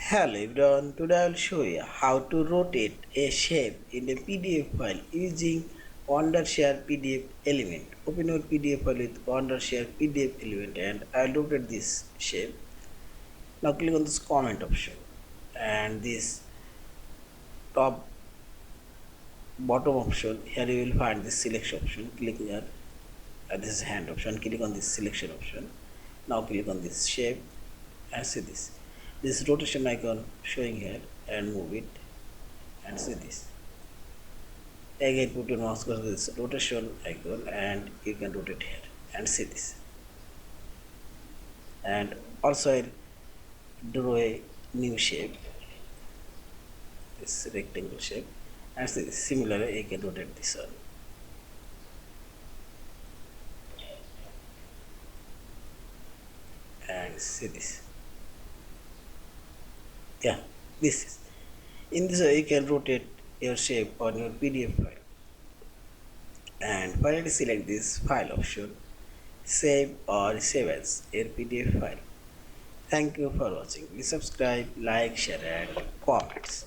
Hello everyone, today I will show you how to rotate a shape in a PDF file using Wondershare PDF element. Open your PDF file with Wondershare PDF element and I will rotate this shape. Now click on this comment option and this top bottom option. Here you will find this selection option. Click here, this is hand option. Click on this selection option. Now click on this shape and see this rotation icon showing here and move it and see this. Again put your mouse cursor this rotation icon and you can rotate here and see this. And also I'll draw a new shape, this rectangle shape, and see this. Similarly you can rotate this one. And see this. Yeah, this is. In this way you can rotate your shape on your PDF file. And finally select this file option, save or save as your PDF file. Thank you for watching. Please subscribe, like, share and comments.